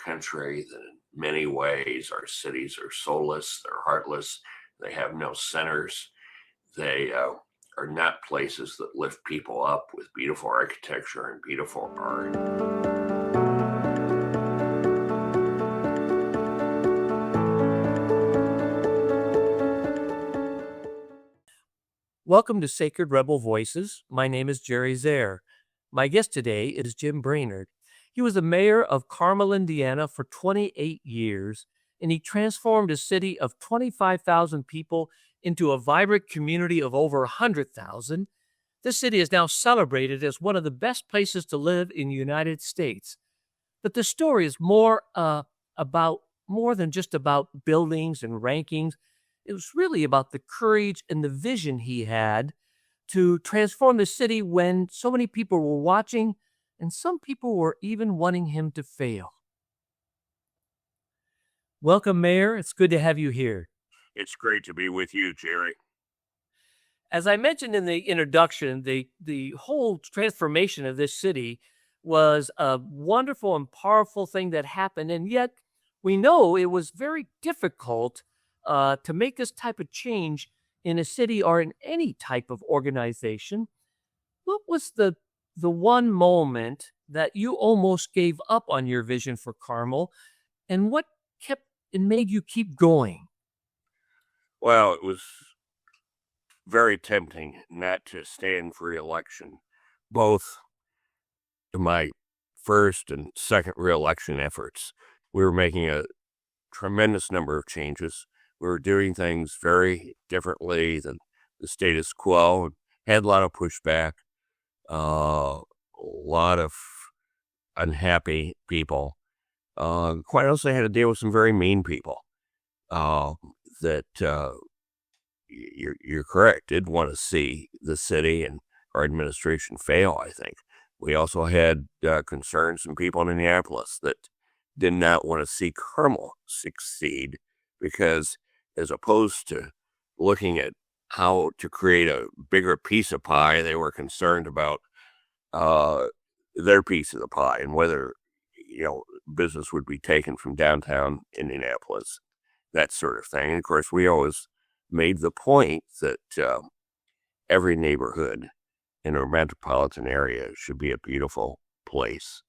country that in many ways our cities are soulless, they're heartless, they have no centers. They are not places that lift people up with beautiful architecture and beautiful art. Welcome to Sacred Rebel Voices. My name is Jerry Zare. My guest today is Jim Brainard. He was the mayor of Carmel, Indiana for 28 years, and he transformed a city of 25,000 people into a vibrant community of over 100,000. This city is now celebrated as one of the best places to live in the United States. But the story is more than just about buildings and rankings. It was really about the courage and the vision he had to transform the city when so many people were watching and some people were even wanting him to fail. Welcome, Mayor. It's good to have you here. It's great to be with you, Jerry. As I mentioned in the introduction, the whole transformation of this city was a wonderful and powerful thing that happened, and yet we know it was very difficult to make this type of change in a city or in any type of organization. What was the one moment that you almost gave up on your vision for Carmel, and what kept and made you keep going? Well, it was very tempting not to stand for re-election, both in my first and second re-election efforts. We were making a tremendous number of changes. We were doing things very differently than the status quo, and had a lot of pushback, a lot of unhappy people. Quite honestly, I had to deal with some very mean people that you're correct, did want to see the city and our administration fail, I think. We also had concerns from people in Minneapolis that did not want to see Carmel succeed because, as opposed to looking at how to create a bigger piece of pie, they were concerned about their piece of the pie and whether, business would be taken from downtown Indianapolis, that sort of thing. And of course, we always made the point that every neighborhood in a metropolitan area should be a beautiful place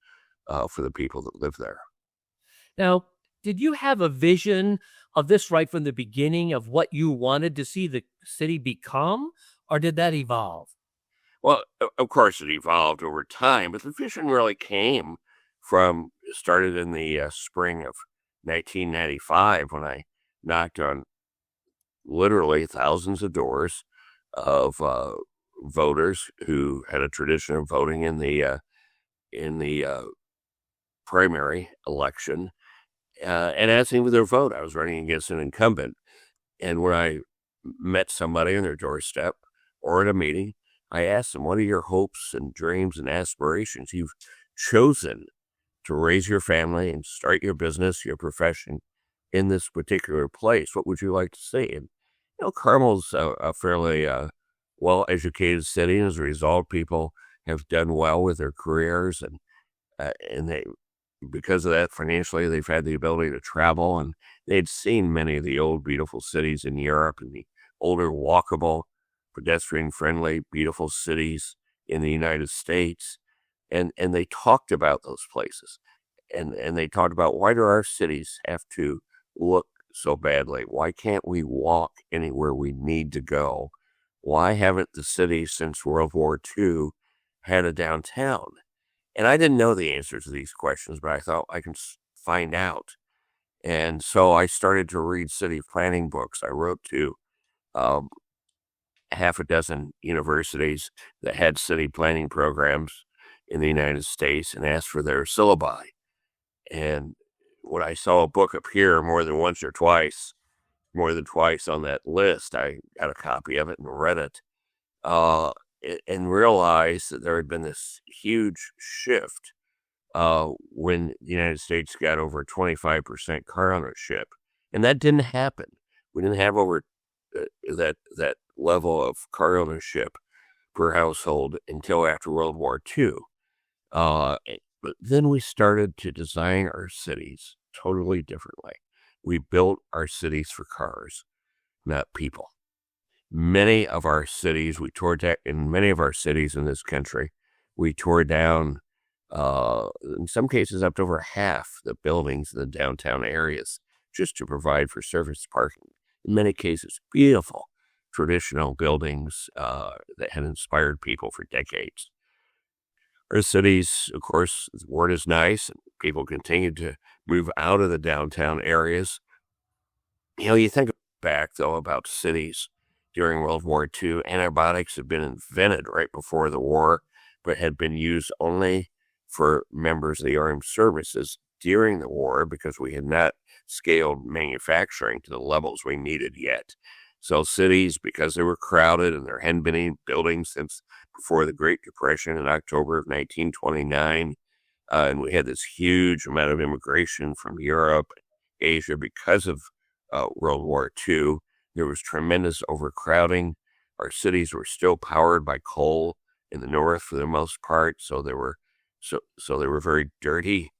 for the people that live there. Now, did you have a vision of this right from the beginning of what you wanted to see the city become, or did that evolve? Well, of course, it evolved over time, but the vision really started in the spring of 1995 when I knocked on literally thousands of doors of voters who had a tradition of voting in the primary election and asking for their vote. I was running against an incumbent, and when I met somebody on their doorstep or at a meeting, I asked them, "What are your hopes and dreams and aspirations? You've chosen to raise your family and start your business, your profession in this particular place. What would you like to see?" And Carmel's a fairly well-educated city, and as a result, people have done well with their careers, and they, because of that, financially, they've had the ability to travel, and they'd seen many of the old, beautiful cities in Europe and the older, walkable, pedestrian-friendly, beautiful cities in the United States, and they talked about those places, and they talked about, why do our cities have to look so badly? Why can't we walk anywhere we need to go? Why haven't the cities since World War II had a downtown? And I didn't know the answers to these questions, but I thought I can find out. And so I started to read city planning books. I wrote to half a dozen universities that had city planning programs in the United States and asked for their syllabi. And when I saw a book appear more than twice on that list, I got a copy of it and read it. And realized that there had been this huge shift when the United States got over 25% car ownership. And that didn't happen. We didn't have over that level of car ownership per household until after World War II. But then we started to design our cities totally differently. We built our cities for cars, not people. Many of our cities, in many of our cities in this country, we tore down, in some cases, up to over half the buildings in the downtown areas just to provide for surface parking. In many cases, beautiful traditional buildings that had inspired people for decades. Our cities, of course, the word is nice, and people continued to move out of the downtown areas. You think back, though, about cities during World War II. Antibiotics had been invented right before the war, but had been used only for members of the armed services during the war because we had not scaled manufacturing to the levels we needed yet. So cities, because they were crowded and there hadn't been any buildings since before the Great Depression in October of 1929, and we had this huge amount of immigration from Europe, Asia because of World War II. There was tremendous overcrowding. Our cities were still powered by coal in the north for the most part, so they were very dirty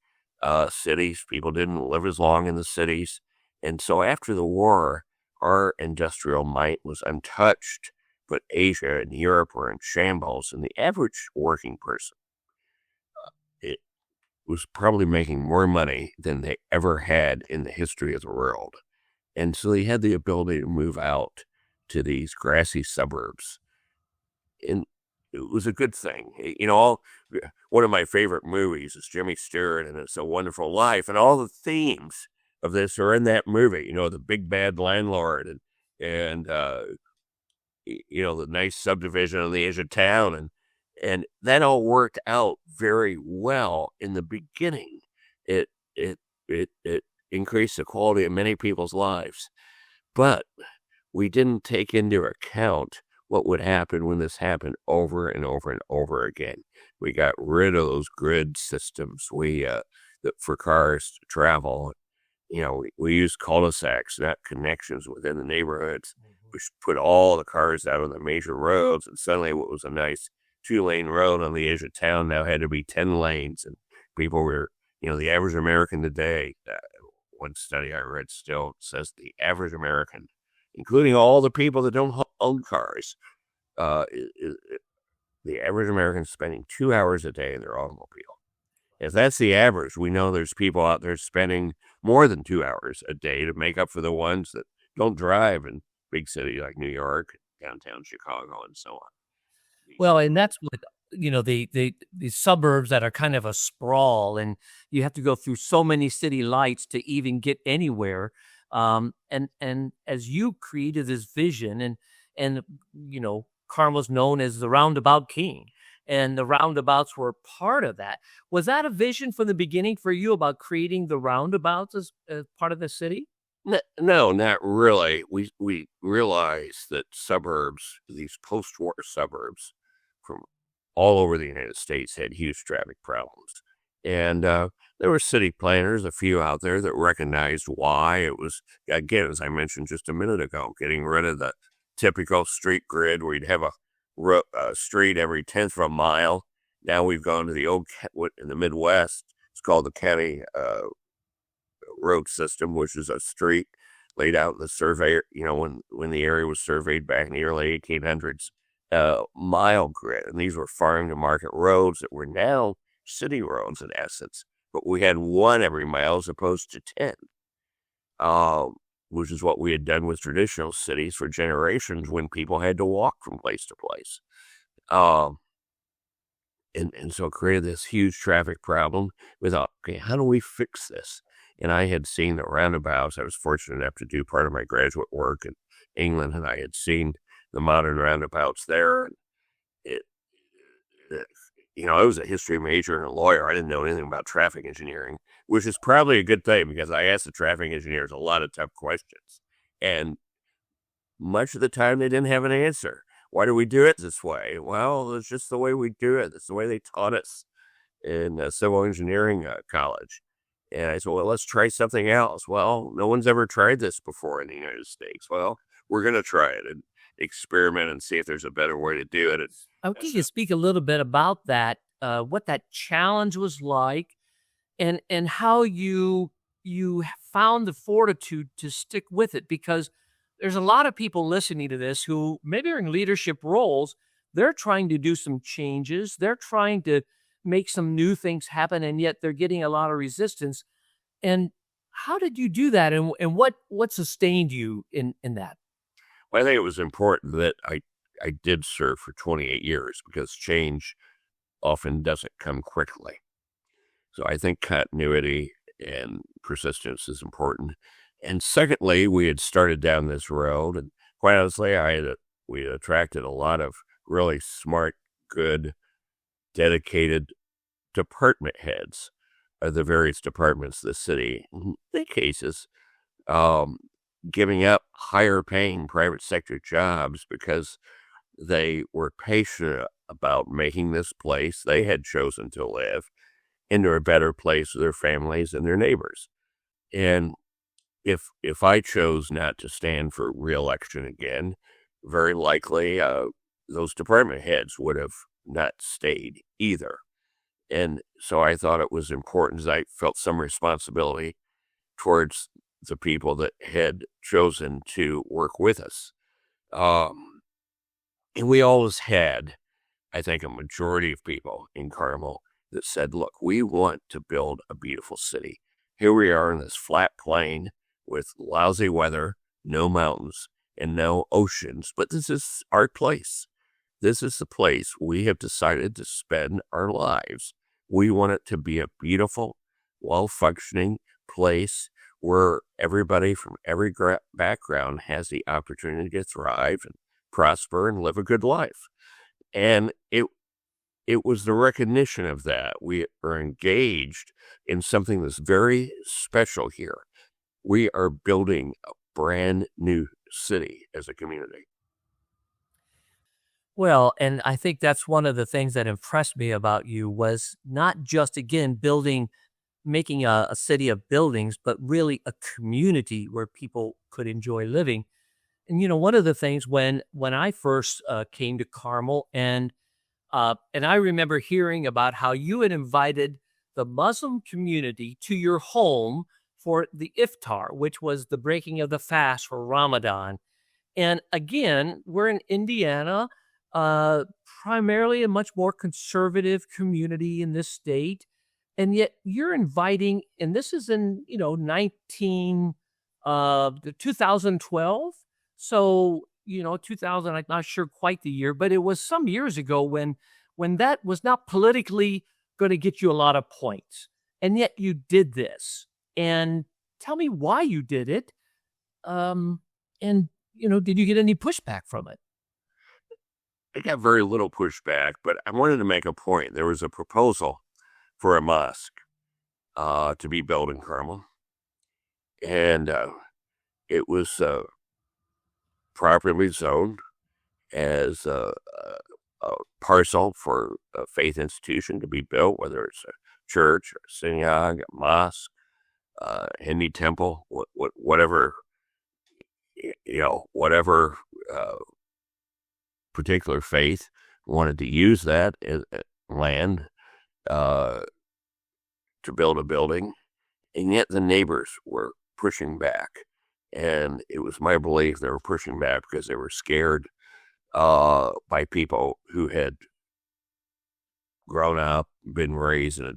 cities. People didn't live as long in the cities, and so after the war, our industrial might was untouched. But Asia and Europe were in shambles, and the average working person it was probably making more money than they ever had in the history of the world. And so they had the ability to move out to these grassy suburbs. And it was a good thing. One of my favorite movies is Jimmy Stewart and It's a Wonderful Life. And all the themes of this are in that movie, the big bad landlord and the nice subdivision on the edge of town. And that all worked out very well in the beginning. It increased the quality of many people's lives. But we didn't take into account what would happen when this happened over and over and over again. We got rid of those grid systems for cars to travel. We used cul-de-sacs, not connections within the neighborhoods. We put all the cars out on the major roads, and suddenly what was a nice 2-lane road on the edge of town now had to be 10 lanes, and people were, the average American today, one study I read still says the average American, including all the people that don't own cars, the average American is spending 2 hours a day in their automobile. If that's the average, we know there's people out there spending more than 2 hours a day to make up for the ones that don't drive in big cities like New York, downtown Chicago, and so on. Well, and that's what, the suburbs that are kind of a sprawl, and you have to go through so many city lights to even get anywhere. And as you created this vision, and Carm was known as the roundabout king, and the roundabouts were part of that. Was that a vision from the beginning for you about creating the roundabouts as part of the city? No, not really. We realized that suburbs, these post-war suburbs from all over the United States, had huge traffic problems. And there were city planners, a few out there, that recognized why. It was, again, as I mentioned just a minute ago, getting rid of the typical street grid where you'd have a street every 10th of a mile. Now we've gone to the old, in the Midwest, it's called the county road system, which is a street laid out in the survey, when the area was surveyed back in the early 1800s, mile grid. And these were farm to market roads that were now city roads in essence, but we had one every mile as opposed to 10, which is what we had done with traditional cities for generations when people had to walk from place to place. And so it created this huge traffic problem with, okay, how do we fix this? And I had seen the roundabouts. I was fortunate enough to do part of my graduate work in England, and I had seen the modern roundabouts there. I was a history major and a lawyer. I didn't know anything about traffic engineering, which is probably a good thing because I asked the traffic engineers a lot of tough questions. And much of the time they didn't have an answer. Why do we do it this way? Well, it's just the way we do it. It's the way they taught us in civil engineering college. And I said, well, let's try something else. Well, no one's ever tried this before in the United States. Well, we're going to try it and experiment and see if there's a better way to do it. I think you speak a little bit about that. what that challenge was like, and how you found the fortitude to stick with it, because there's a lot of people listening to this who maybe are in leadership roles. They're trying to do some changes. They're trying to make some new things happen, and yet they're getting a lot of resistance. And how did you do that? And what sustained you in that? Well, I think it was important that I did serve for 28 years because change often doesn't come quickly. So I think continuity and persistence is important. And secondly, we had started down this road, and quite honestly, we had attracted a lot of really smart, good, dedicated department heads of the various departments of the city. In many cases, um, giving up higher paying private sector jobs because they were passionate about making this place they had chosen to live into a better place for their families and their neighbors. And if I chose not to stand for reelection again, very likely those department heads would have not stayed either. And so I thought it was important, as I felt some responsibility towards the people that had chosen to work with us. Um, and we always had, I think, a majority of people in Carmel that said, look, we want to build a beautiful city. Here we are in this flat plain with lousy weather, no mountains, and no oceans, but this is our place. This is the place we have decided to spend our lives. We want it to be a beautiful, well-functioning place where everybody from every background has the opportunity to thrive and prosper and live a good life. And it was the recognition of that. We are engaged in something that's very special here. We are building a brand new city as a community. Well, and I think that's one of the things that impressed me about you was not just, again, making a city of buildings, but really a community where people could enjoy living. And, one of the things when I first came to Carmel, and I remember hearing about how you had invited the Muslim community to your home for the iftar, which was the breaking of the fast for Ramadan. And again, we're in Indiana, primarily a much more conservative community in this state. And yet you're inviting, and this is in, 2012. So, 2000, I'm not sure quite the year, but it was some years ago when that was not politically going to get you a lot of points. And yet you did this. And tell me why you did it. And, did you get any pushback from it? I got very little pushback, but I wanted to make a point. There was a proposal for a mosque to be built in Carmel, and it was properly zoned as a parcel for a faith institution to be built, whether it's a church, or a synagogue, a mosque, Hindi temple, whatever, whatever particular faith wanted to use that land to build a building, and yet the neighbors were pushing back. And it was my belief they were pushing back because they were scared by people who had grown up, been raised in a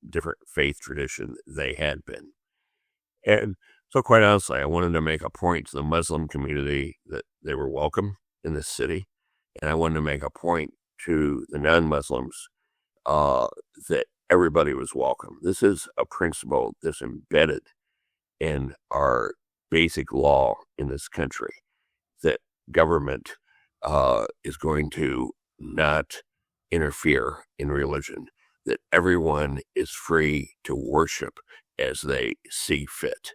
different faith tradition they had been. And so quite honestly, I wanted to make a point to the Muslim community that they were welcome in this city. And I wanted to make a point to the non-Muslims that everybody was welcome. This is a principle that's embedded in our basic law in this country, that government is going to not interfere in religion, that everyone is free to worship as they see fit.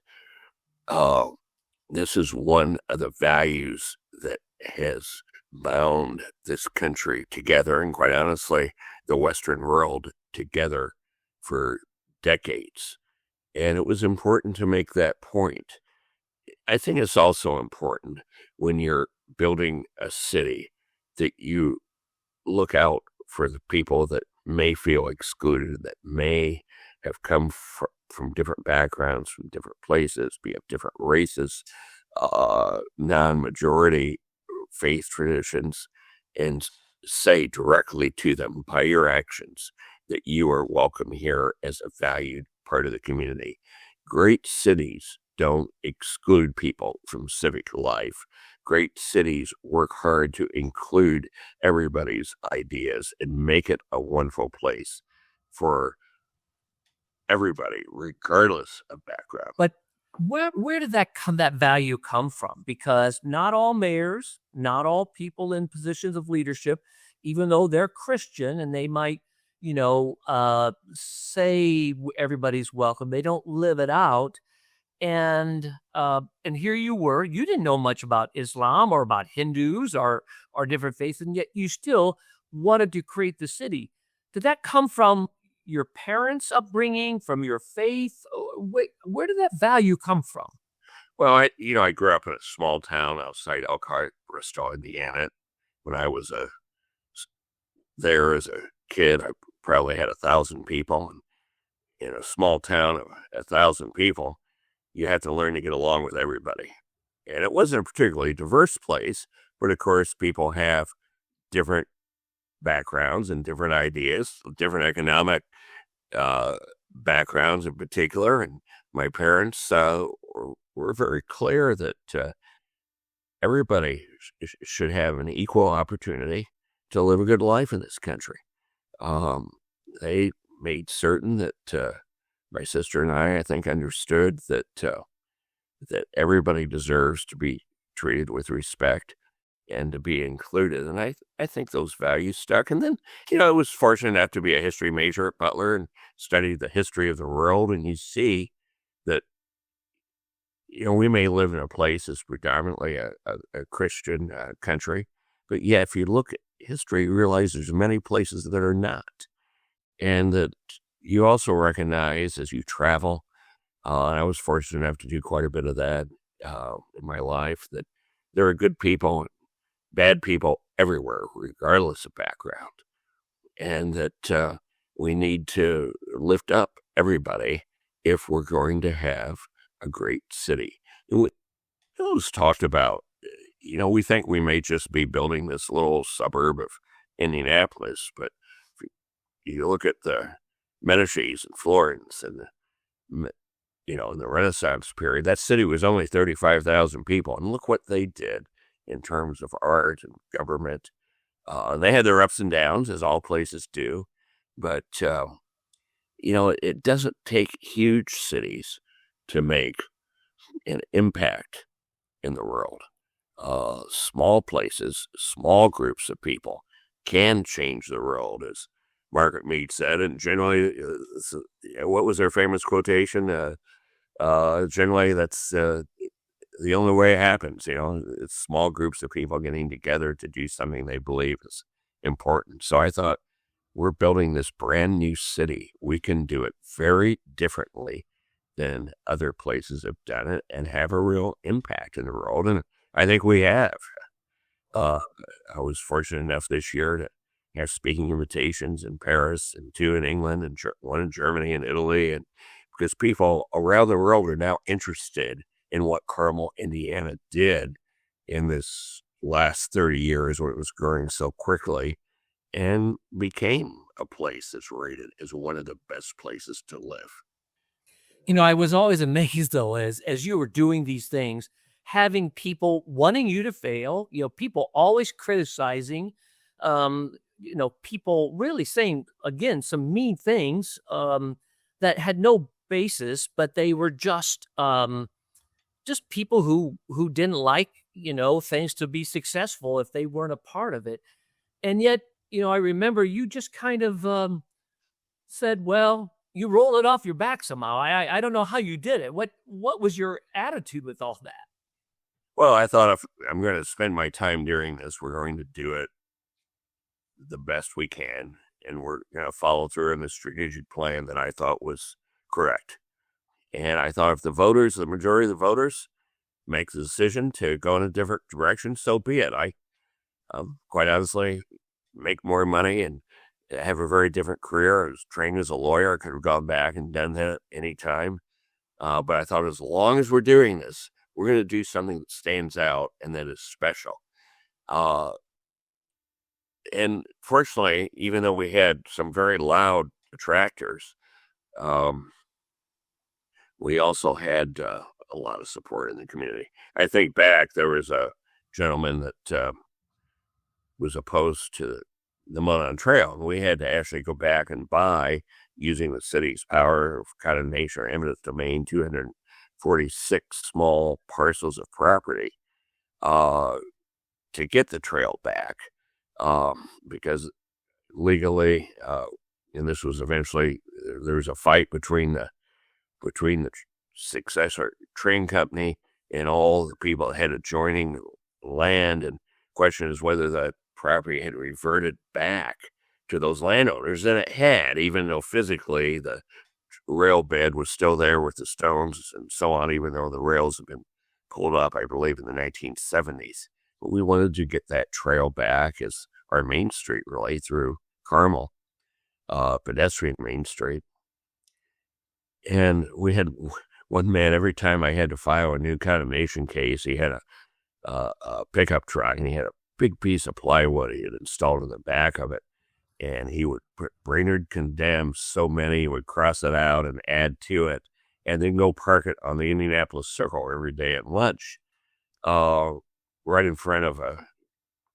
This is one of the values that has bound this country together, and quite honestly, the Western world together for decades. And it was important to make that point. I think it's also important when you're building a city that you look out for the people that may feel excluded, that may have come from different backgrounds, from different places, be of different races, non-majority faith traditions, and say directly to them by your actions that you are welcome here as a valued part of the community. Great cities don't exclude people from civic life. Great cities work hard to include everybody's ideas and make it a wonderful place for everybody, regardless of background. But where did that value come from? Because not all mayors, not all people in positions of leadership, even though they're Christian and they might, say everybody's welcome, they don't live it out. And here you were, you didn't know much about Islam or about Hindus or different faiths, and yet you still wanted to create the city. Did that come from your parents' upbringing, from your faith? Where did that value come from? Well, I grew up in a small town outside Elkhart, Bristol, Indiana. When I was there as a kid, I probably had 1,000 people. And in a small town of 1,000 people, you had to learn to get along with everybody. And it wasn't a particularly diverse place, but of course, people have different backgrounds and different ideas, different economic backgrounds in particular. And my parents were very clear that everybody should have an equal opportunity to live a good life in this country. They made certain that my sister and I think, understood that everybody deserves to be treated with respect and to be included. And I think those values stuck. And then, I was fortunate enough to be a history major at Butler and studied the history of the world. And you see that, we may live in a place that's predominantly a Christian country, but yeah, if you look at history, you realize there's many places that are not. And that you also recognize as you travel, and I was fortunate enough to do quite a bit of that in my life, that there are good people, bad people everywhere, regardless of background. And that we need to lift up everybody if we're going to have a great city. It was talked about, we think we may just be building this little suburb of Indianapolis, but if you look at the Medicis and Florence and in the Renaissance period, that city was only 35,000 people. And look what they did in terms of art and government. They had their ups and downs, as all places do. But, it doesn't take huge cities to make an impact in the world. Small places, small groups of people can change the world, as Margaret Mead said. And generally, what was her famous quotation? Generally, that's the only way it happens. It's small groups of people getting together to do something they believe is important. So I thought, we're building this brand new city. We can do it very differently than other places have done it and have a real impact in the world. And I think we have. I was fortunate enough this year to have speaking invitations in Paris and 2 in England and 1 in Germany and Italy. And because people around the world are now interested in what Carmel, Indiana did in this last 30 years where it was growing so quickly and became a place that's rated as one of the best places to live. I was always amazed, though, as you were doing these things, having people wanting you to fail, people always criticizing, people really saying, again, some mean things that had no basis, but they were just people who didn't like, things to be successful if they weren't a part of it. And yet, I remember you just kind of said, well, you rolled it off your back somehow. I don't know how you did it. What was your attitude with all that? Well, I thought, if I'm going to spend my time doing this, we're going to do it the best we can. And we're going to follow through on the strategic plan that I thought was correct. And I thought, if the majority of the voters, make the decision to go in a different direction, so be it. I quite honestly make more money and have a very different career. I was trained as a lawyer. I could have gone back and done that any time. But I thought as long as we're doing this, we're going to do something that stands out and that is special. And fortunately, even though we had some very loud detractors, we also had a lot of support in the community. I think back, there was a gentleman that was opposed to the Monon Trail, and we had to actually go back and buy, using the city's power of condemnation or eminent domain, 246 small parcels of property to get the trail back, because legally, and this was eventually, there was a fight between the successor train company and all the people that had adjoining land, and the question is whether the property had reverted back to those landowners, and it had, even though physically the rail bed was still there with the stones and so on, even though the rails had been pulled up, I believe, in the 1970s. But we wanted to get that trail back as our main street, really, through Carmel, pedestrian main street. And we had one man, every time I had to file a new condemnation case, he had a pickup truck, and he had a big piece of plywood he had installed in the back of it. And he would put Brainard condemns so many, he would cross it out and add to it, and then go park it on the Indianapolis Circle every day at lunch, right in front of a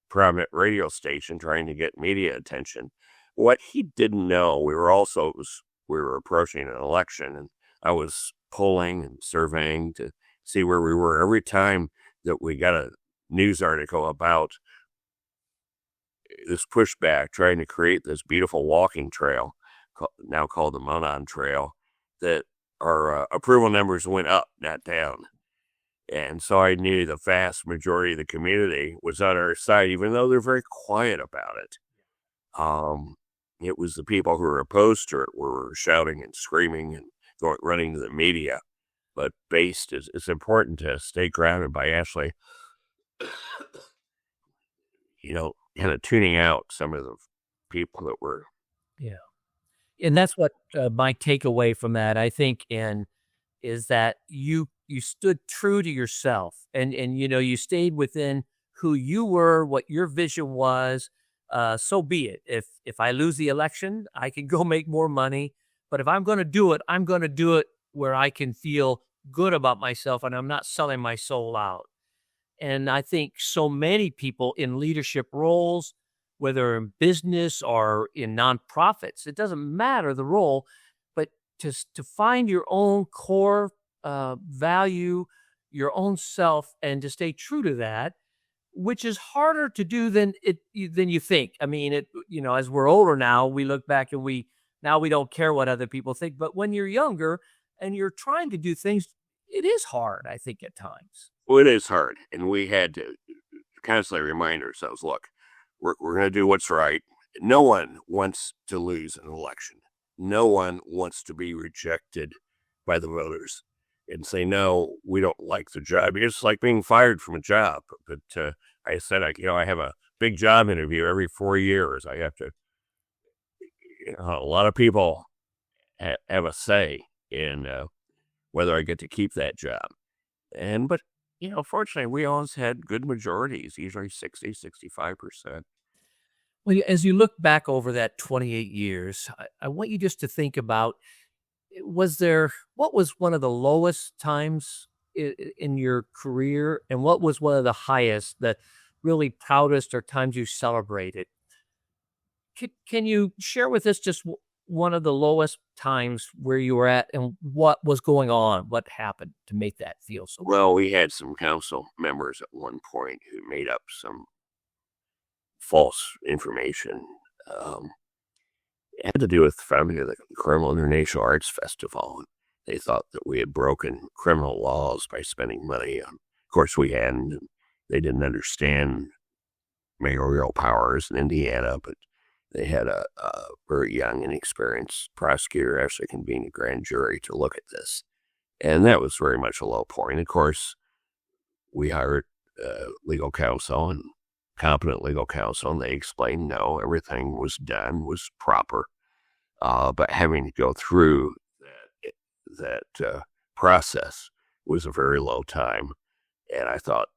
prominent radio station, trying to get media attention. What he didn't know, we were approaching an election, and I was polling and surveying to see where we were. Every time that we got a news article about this pushback trying to create this beautiful walking trail, now called the Monon Trail, that our approval numbers went up, not down. And so I knew the vast majority of the community was on our side, even though they're very quiet about it. It was the people who were opposed to it were shouting and screaming and running to the media. But it's important to stay grounded by actually, kind of tuning out some of the people that were. Yeah. And that's what my takeaway from that, I think, is that you stood true to yourself, and you stayed within who you were, what your vision was. So be it. If I lose the election, I can go make more money. But if I'm going to do it, I'm going to do it where I can feel good about myself and I'm not selling my soul out. And I think so many people in leadership roles, whether in business or in nonprofits, it doesn't matter the role, but to find your own core value, your own self, and to stay true to that, which is harder to do than you think. I mean, as we're older now, we look back and we don't care what other people think. But when you're younger and you're trying to do things, it is hard, I think, at times. Well, it is hard. And we had to constantly remind ourselves, look, we're going to do what's right. No one wants to lose an election. No one wants to be rejected by the voters and say, no, we don't like the job. It's like being fired from a job. But I said, I have a big job interview every 4 years. I have to, a lot of people have a say in whether I get to keep that job. But fortunately, we always had good majorities, usually 60, 65%. Well, as you look back over that 28 years, I want you just to think about, what was one of the lowest times in your career, and what was one of the highest, the really proudest, or times you celebrated? Can you share with us just one of the lowest times where you were at and what was going on? What happened to make that feel so good? Well, we had some council members at one point who made up some false information. It had to do with the founding of the Carmel International Arts Festival. They thought that we had broken criminal laws by spending money. Of course, we hadn't. They didn't understand mayoral powers in Indiana, but they had a very young, inexperienced prosecutor actually convene a grand jury to look at this. And that was very much a low point. Of course, we hired legal counsel and competent legal counsel, and they explained no, everything was done, was proper. But having to go through that process was a very low time, and I thought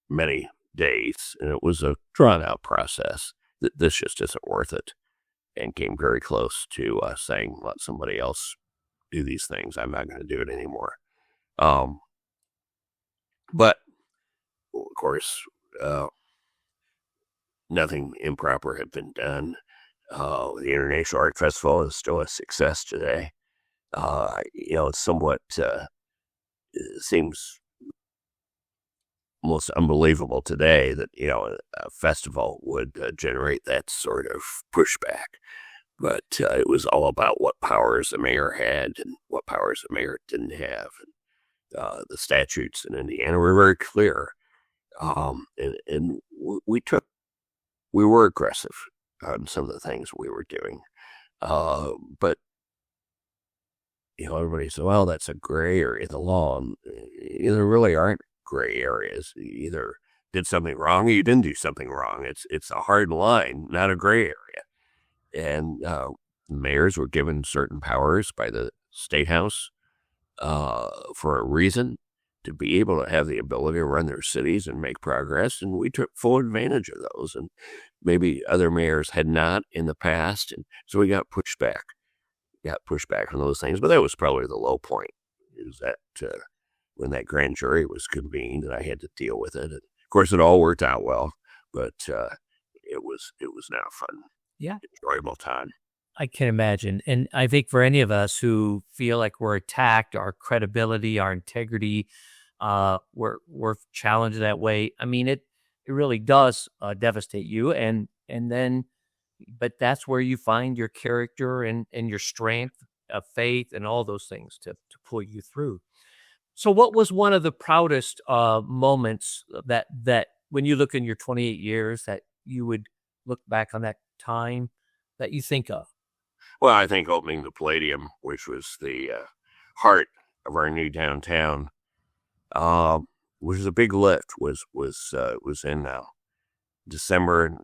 many days, and it was a drawn-out process. This just isn't worth it, and came very close to saying, let somebody else do these things. I'm not going to do it anymore. But, of course, nothing improper had been done. The International Art Festival is still a success today. It's somewhat, it seems almost unbelievable today that, a festival would generate that sort of pushback. But it was all about what powers the mayor had and what powers the mayor didn't have. And, the statutes in Indiana were very clear. And we were aggressive on some of the things we were doing. But, everybody said, well, that's a gray area of the law. And there really aren't gray areas. You either did something wrong or you didn't do something wrong. It's a hard line, not a gray area. And mayors were given certain powers by the State House for a reason, to be able to have the ability to run their cities and make progress. And we took full advantage of those. And maybe other mayors had not in the past. And so we got pushed back on those things. But that was probably the low point, is that when that grand jury was convened and I had to deal with it. And of course, it all worked out well, but it was not a fun, enjoyable time. I can imagine. And I think for any of us who feel like we're attacked, our credibility, our integrity, we're challenged that way. I mean, it really does devastate you. But that's where you find your character and your strength of faith and all those things to pull you through. So what was one of the proudest moments that when you look in your 28 years that you would look back on that time that you think of? Well, I think opening the Palladium, which was the heart of our new downtown, which was a big lift, was in December.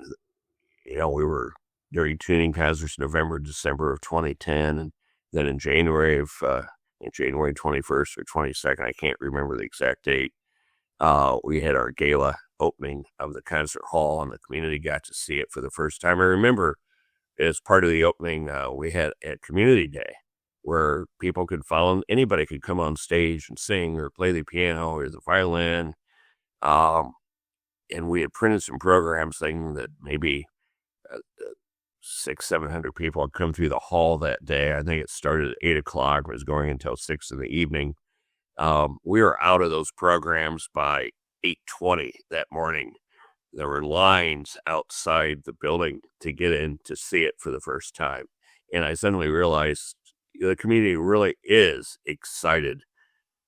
We were during tuning concerts November, December of 2010, and then in January 21st or 22nd, I can't remember the exact date, we had our gala opening of the concert hall, and the community got to see it for the first time. I remember, as part of the opening, we had a community day where people could follow, anybody could come on stage and sing or play the piano or the violin. And we had printed some programs saying that maybe 600-700 people had come through the hall that day. I think it started at 8 o'clock, was going until 6 in the evening. We were out of those programs by 8:20 that morning. There were lines outside the building to get in to see it for the first time. And I suddenly realized the community really is excited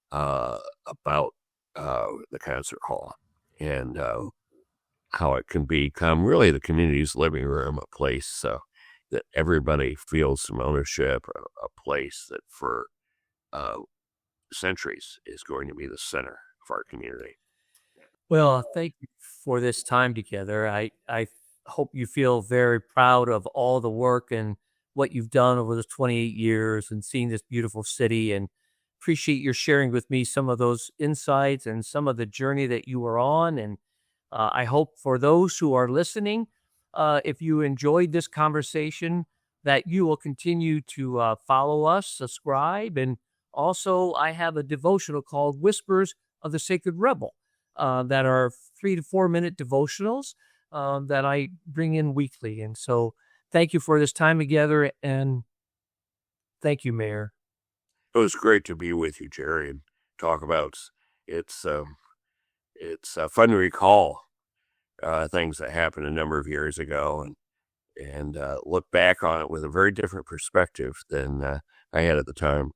about the concert hall and how it can become really the community's living room, a place that everybody feels some ownership, a place that for centuries is going to be the center of our community. Well, thank you for this time together. I hope you feel very proud of all the work and what you've done over those 28 years and seeing this beautiful city, and appreciate your sharing with me some of those insights and some of the journey that you were on. And I hope for those who are listening, if you enjoyed this conversation, that you will continue to follow us, subscribe, and also I have a devotional called Whispers of the Sacred Rebel. That are 3 to 4 minute devotionals that I bring in weekly. And so thank you for this time together, and thank you, Mayor. It was great to be with you, Jerry, and talk about it's fun to recall things that happened a number of years ago and look back on it with a very different perspective than I had at the time.